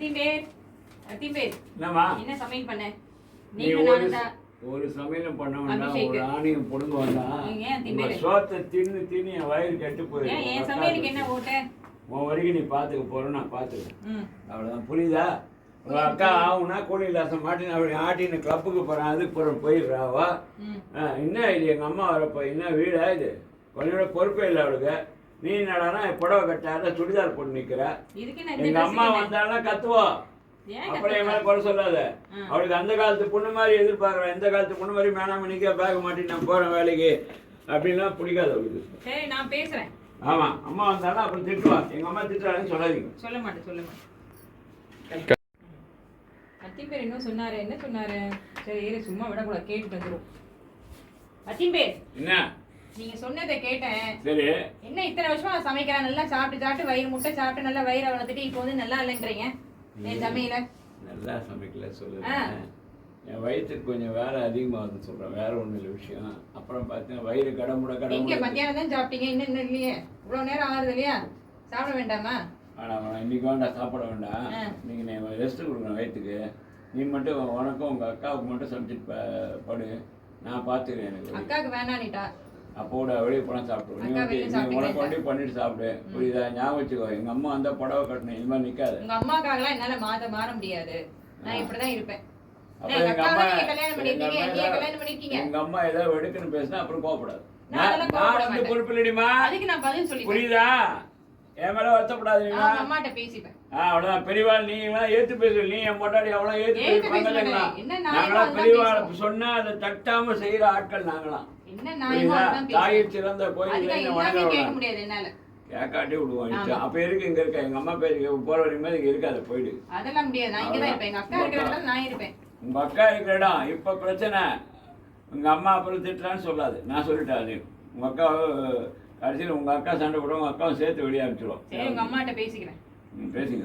அத்திம்பேர் அத்திம்பேர் என்னம்மா என்ன சமையல் பண்ண? நீ நீங்க நானும் ஒரு சமையலும் பண்ண வேண்டாம், அபிஷேக். ஒரு ஆணியும் பொடுங்க வேண்டாம். ஏன் திம்பேரு? சோத்தை தின்னு தின்னு என் வயிறு கெட்டு ஏன் என் சமையலுக்கு போயிருக்கு. என்ன ஓட்ட? உன் வரைக்கும் நீ பார்த்துக்க போற, நான் பார்த்துக்கிறேன். ம். அவ்வளோதான், புரியுதா? உங்க அக்கா ஆகுனா கோழி லாசம் மாட்டின்னு அப்படி ஆட்டின்னு கிளப்புக்கு போகிறான், அதுக்கு போகிற போயிடுறாவா. ம். என்ன இது எங்கள் அம்மா வரப்போ என்ன வீடா இது? கொஞ்சோட பொறுப்பே இல்லை அவளுக்கு. நீ என்னடானா புடவை கட்டாத சுடிதார் போட்டு நிற்கிற. இதுக்கு என்ன இந்த எங்கள் dress அம்மா என்ன? வந்தாலும் கத்துவோம். ஏன் அப்புறம் என் மேலே கத்துற? குறை சொல்லாத. ஆ. அவளுக்கு அந்த காலத்து பொண்ணு மாதிரி எதிர்பார்க்குறேன், இந்த காலத்து பொண்ணு மாதிரி மேனாம நிற்க பேக் மாட்டிட்டு நான் போகிறேன் வேலைக்கு அப்படின்லாம் பிடிக்காது அவளுக்கு. சரி நான் பேசுறேன். ஆமாம், அம்மா வந்தாலும் அப்புறம் திட்டுவா. எங்கள் அம்மா திட்டுறாங்கன்னு சொல்லாதீங்க. சொல்ல மாட்டேன். அத்திம்பேர் இன்னும் சொன்னாரு, என்ன சொன்னாரு? சரி இரு, சும்மா விடக்கூடாது, கேட்டு வந்துடும். அத்திம்பேர், என்ன? நீங்க சொன்னதை கேட்டேன். சரி, என்ன இத்தனை வருஷமா சமைக்கிறேன், நல்லா சாப்பிட்டு வயிறு முட்டை சாப்பிட்டு நல்லா வயிறை வளர்த்துட்டு இப்போ வந்து நல்லா இல்லைன்றீங்க என் சமையல? நல்லா சமைக்கல ஆ. சொல்லுவேன். என் வயிற்றுக்கு கொஞ்சம் வேலை அதிகமாகுதுன்னு சொல்கிறேன், வேற ஒன்றும் இல்லை விஷயம். அப்புறம் பார்த்தீங்கன்னா வயிறு கடமுட எங்க கடமுட. மத்தியானம் தான் சாப்பிட்டீங்க, இன்னும் இல்லையே? இவ்வளவு நேரம் ஆகுது இல்லையா? சாப்பிட வேண்டாமா? வேணாம், இன்னைக்கு வேண்டாம், சாப்பிட வேண்டாம். ஆ. நீங்கள் நீ ரெஸ்ட் கொடுக்கணும் வயிற்றுக்கு. நீ மட்டும் உனக்கும் உங்கள் அக்காவுக்கு மட்டும் சமைச்சிட்டு படு, நான் பார்த்துக்கிறேன். எனக்கு அக்காவுக்கு வேணானிட்டா? அப்போட வெளியே போனால் சாப்பிடுவோம். நீ அக்கா வந்து வெளியே நீ சாப்பிட்டீங்க. உனக்கு வண்டி பண்ணிட்டு சாப்பிடு, புரியுதா? ஞாபகம் வச்சுக்கோ, எங்கள் அம்மா வந்தால் புடவை கட்டணும், இது மாதிரி நிற்காது. உங்க அம்மாக்காகலாம் என்னால மாற முடியாது. நான் இப்படிதான் இருப்பேன். அப்ப எங்க எங்க அக்காவை அம்மா நீங்க கல்யாணம் பண்ணிருக்கீங்க, நீங்க கல்யாணம் பண்ணிருக்கீங்க. எங்க அம்மா ஏதாவது வெடுக்குன்னு பேசினா அப்புறம் கோவப்படாது. நான் அதெல்லாம் நான் கோவப்பட வந்து மாட்டேன். பொறுப்பு இல்லடிமா, அதுக்கு நான் பதில் சொல்லிட்டேன். புரியுதா? என் மேல வருத்தப்படாதீங்களா? அவங்க அம்மாட்ட பேசிப்பேன். அவ்வளவுதான். பெரியவாள் நீ எல்லாம் ஏத்து பேசு, நீ என் பொண்டாடி அவ்வளோ ஏத்து ஏத்து பேசுவாங்களா? பேசுவேன். என்ன நியாயமோ நாங்களாம் அதுதான் பெரியவாள் பேசுவோம். சொன்னா அதை தட்டாம செய்யற ஆட்கள் நாங்களாம். என்ன நியாயமோ புரியுதா? அதுதான் பேசுவேன். தாயில் சிறந்த கோயில் அதுக்கு என்ன எல்லாமே கேட்க வணங்க முடியாது என்னால. கேட்காட்டி விடுவோம். ஆமா. அப்ப இருக்கு இங்க இருக்க எங்க அம்மா பேருக்கு போற வரைக்கும் இங்க இருக்காது, போயிடு. அதெல்லாம் முடியாது. நான் இங்கதான் இருப்பேன். எங்க அக்கா இருக்கிற இடத்துல நான் இருப்பேன். உங்க அக்கா இருக்கிற இடம் இப்ப பிரச்சனை. உங்க அம்மா அப்புறம் திட்டுறான்னு சொல்லாது, நான் சொல்லிட்டேன். அது உங்க அக்கா கடைசியில் உங்க அக்கா சண்டை போடுவோம், உங்க அக்காவும் சேர்த்து வெளியே அனுப்பிச்சிடுவோம். சரி உங்க அம்மாட்ட பேசிக்கிறேன். பேசுங்க.